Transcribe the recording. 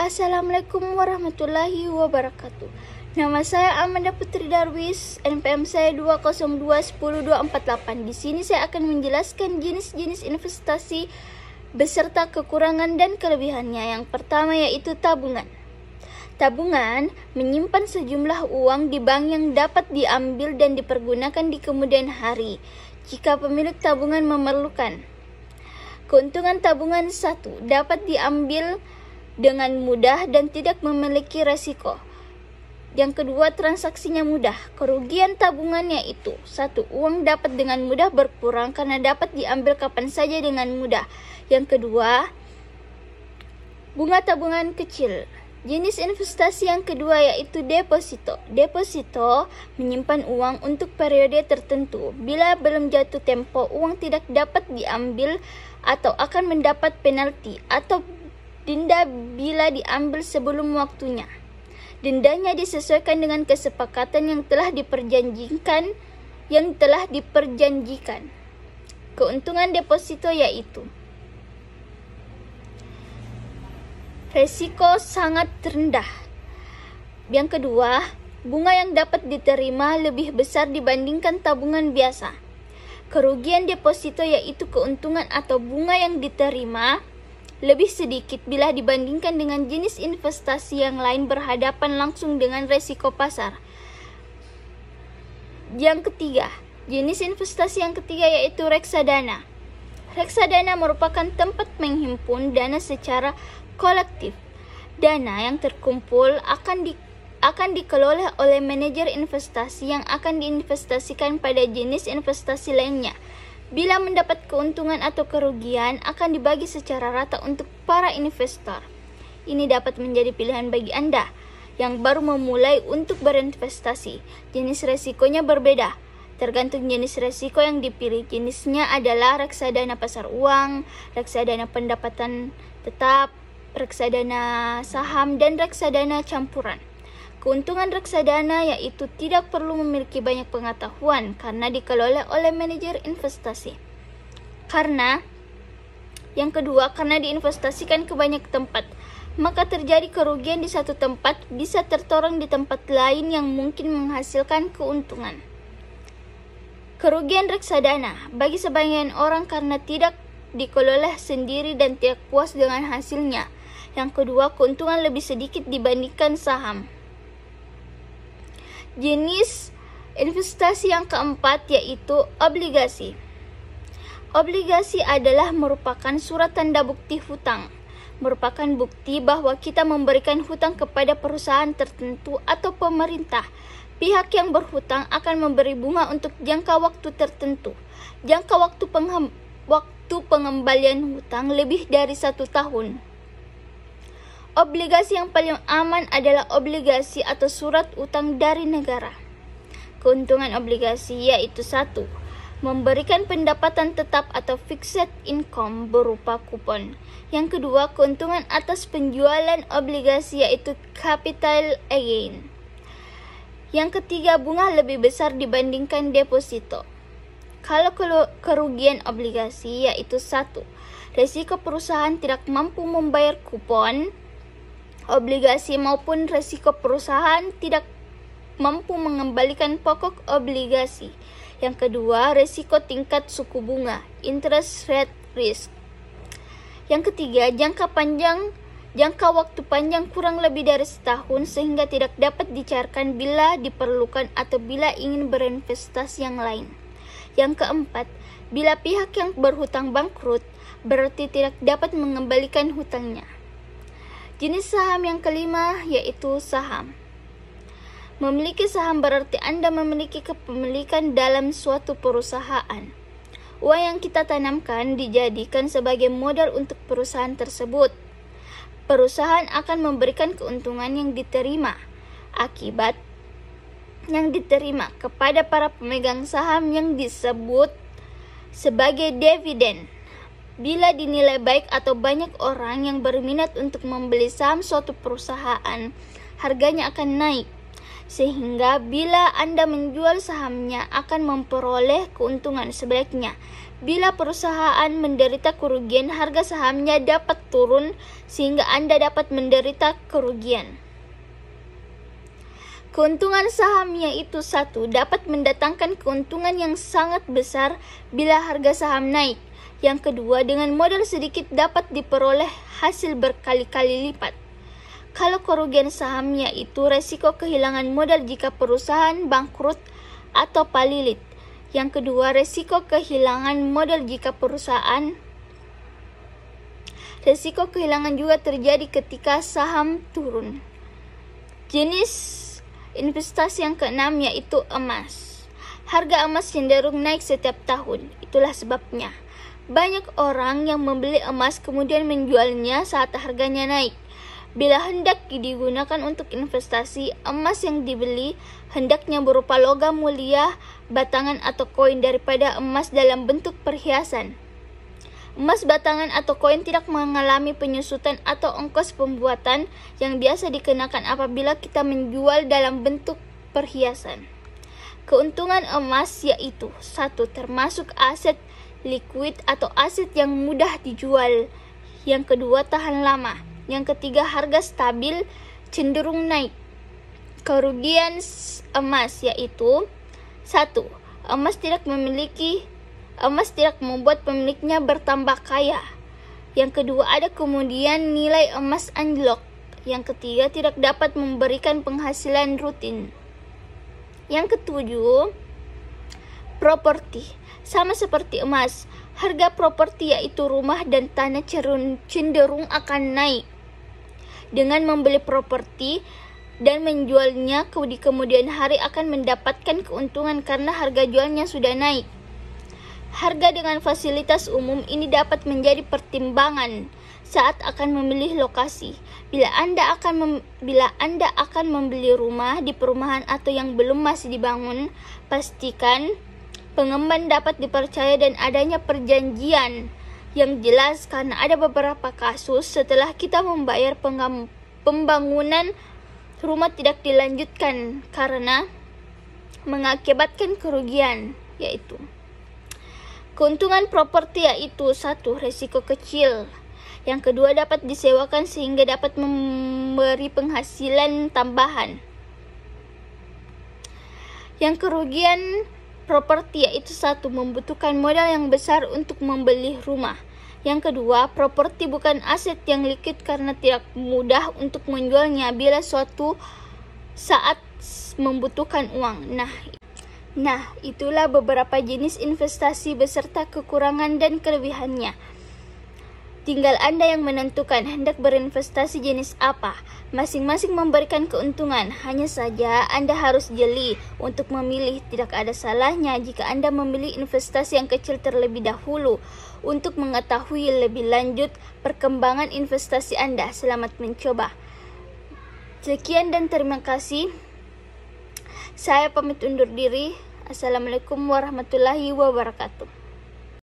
Assalamualaikum warahmatullahi wabarakatuh. Nama saya Amanda Putri Darwis, NPM saya 202100248. Di sini saya akan menjelaskan jenis-jenis investasi beserta kekurangan dan kelebihannya. Yang pertama yaitu tabungan. Tabungan menyimpan sejumlah uang di bank yang dapat diambil dan dipergunakan di kemudian hari jika pemilik tabungan memerlukan. Keuntungan tabungan: 1. Dapat diambil dengan mudah dan tidak memiliki resiko. Yang kedua, transaksinya mudah. Kerugian tabungan yaitu: 1. Uang dapat dengan mudah berkurang karena dapat diambil kapan saja dengan mudah. Yang kedua, bunga tabungan kecil. Jenis investasi yang kedua yaitu deposito. Deposito menyimpan uang untuk periode tertentu. Bila belum jatuh tempo, uang tidak dapat diambil atau akan mendapat penalti atau denda bila diambil sebelum waktunya. Dendanya disesuaikan dengan kesepakatan yang telah diperjanjikan. Keuntungan deposito yaitu: resiko sangat rendah. Yang kedua, bunga yang dapat diterima lebih besar dibandingkan tabungan biasa. Kerugian deposito yaitu keuntungan atau bunga yang diterima lebih sedikit bila dibandingkan dengan jenis investasi yang lain berhadapan langsung dengan resiko pasar. Yang ketiga, jenis investasi yang ketiga yaitu reksadana. Reksadana merupakan tempat menghimpun dana secara kolektif. Dana yang terkumpul akan dikelola oleh manajer investasi yang akan diinvestasikan pada jenis investasi lainnya. Bila mendapat keuntungan atau kerugian, akan dibagi secara rata untuk para investor. Ini dapat menjadi pilihan bagi Anda yang baru memulai untuk berinvestasi. Jenis resikonya berbeda, tergantung jenis resiko yang dipilih. Jenisnya adalah reksadana pasar uang, reksadana pendapatan tetap, reksadana saham, dan reksadana campuran. Keuntungan reksadana yaitu tidak perlu memiliki banyak pengetahuan karena dikelola oleh manajer investasi. Yang kedua, karena diinvestasikan ke banyak tempat, maka terjadi kerugian di satu tempat bisa tertorong di tempat lain yang mungkin menghasilkan keuntungan. Kerugian reksadana bagi sebagian orang karena tidak dikelola sendiri dan tidak puas dengan hasilnya. Yang kedua, keuntungan lebih sedikit dibandingkan saham. Jenis investasi yang keempat yaitu obligasi. Obligasi adalah merupakan surat tanda bukti hutang. Merupakan bukti bahwa kita memberikan hutang kepada perusahaan tertentu atau pemerintah. Pihak yang berhutang akan memberi bunga untuk jangka waktu tertentu. Jangka waktu pengembalian hutang lebih dari 1 tahun. Obligasi yang paling aman adalah obligasi atau surat utang dari negara. Keuntungan obligasi yaitu: 1. Memberikan pendapatan tetap atau fixed income berupa kupon. Yang kedua, keuntungan atas penjualan obligasi yaitu capital gain. Yang ketiga, bunga lebih besar dibandingkan deposito. Kalau kerugian obligasi yaitu: 1. Risiko perusahaan tidak mampu membayar kupon obligasi maupun risiko perusahaan tidak mampu mengembalikan pokok obligasi. Yang kedua, risiko tingkat suku bunga, interest rate risk. Yang ketiga, jangka waktu panjang kurang lebih dari setahun sehingga tidak dapat dicairkan bila diperlukan atau bila ingin berinvestasi yang lain. Yang keempat, bila pihak yang berhutang bangkrut, berarti tidak dapat mengembalikan hutangnya. Jenis saham yang kelima yaitu saham. Memiliki saham berarti Anda memiliki kepemilikan dalam suatu perusahaan. Uang yang kita tanamkan dijadikan sebagai modal untuk perusahaan tersebut. Perusahaan akan memberikan keuntungan yang diterima akibat yang diterima kepada para pemegang saham yang disebut sebagai dividen. Bila dinilai baik atau banyak orang yang berminat untuk membeli saham suatu perusahaan, harganya akan naik. sehingga bila Anda menjual sahamnya akan memperoleh keuntungan. Sebaliknya, bila perusahaan menderita kerugian, harga sahamnya dapat turun sehingga Anda dapat menderita kerugian. Keuntungan saham yaitu 1. Dapat mendatangkan keuntungan yang sangat besar bila harga saham naik. Yang kedua, dengan modal sedikit dapat diperoleh hasil berkali-kali lipat. Kalau kerugian saham yaitu resiko kehilangan modal jika perusahaan bangkrut atau palilit. Yang kedua, resiko kehilangan modal jika perusahaan. Resiko kehilangan juga terjadi ketika saham turun. Jenis investasi yang keenam yaitu emas. Harga emas cenderung naik setiap tahun. Itulah sebabnya banyak orang yang membeli emas kemudian menjualnya saat harganya naik. Bila hendak digunakan untuk investasi, emas yang dibeli hendaknya berupa logam mulia, batangan atau koin daripada emas dalam bentuk perhiasan. Emas batangan atau koin tidak mengalami penyusutan atau ongkos pembuatan yang biasa dikenakan apabila kita menjual dalam bentuk perhiasan. Keuntungan emas yaitu 1. Termasuk aset liquid atau aset yang mudah dijual. Yang kedua, tahan lama. Yang ketiga, harga stabil cenderung naik. Kerugian emas yaitu 1. Emas tidak membuat pemiliknya bertambah kaya. Yang kedua, ada kemudian nilai emas anjlok. Yang ketiga, tidak dapat memberikan penghasilan rutin. Yang ketujuh, properti. Sama seperti emas, harga properti yaitu rumah dan tanah cenderung akan naik. Dengan membeli properti dan menjualnya di kemudian hari akan mendapatkan keuntungan karena harga jualnya sudah naik. Harga dengan fasilitas umum ini dapat menjadi pertimbangan saat akan memilih lokasi. Bila Anda akan membeli rumah di perumahan atau yang belum masih dibangun, pastikan pengembang dapat dipercaya dan adanya perjanjian yang jelas, karena ada beberapa kasus setelah kita membayar pembangunan rumah tidak dilanjutkan karena mengakibatkan kerugian, yaitu keuntungan properti yaitu 1. Risiko kecil. Yang kedua, dapat disewakan sehingga dapat memberi penghasilan tambahan. Yang kerugian properti yaitu 1. Membutuhkan modal yang besar untuk membeli rumah. Yang kedua, properti bukan aset yang liquid karena tidak mudah untuk menjualnya bila suatu saat membutuhkan uang. Nah, itulah beberapa jenis investasi beserta kekurangan dan kelebihannya. Tinggal Anda yang menentukan hendak berinvestasi jenis apa. Masing-masing memberikan keuntungan. Hanya saja Anda harus jeli untuk memilih. Tidak ada salahnya jika Anda memilih investasi yang kecil terlebih dahulu untuk mengetahui lebih lanjut perkembangan investasi Anda. Selamat mencoba. Sekian dan terima kasih. Saya pamit undur diri. Assalamualaikum warahmatullahi wabarakatuh.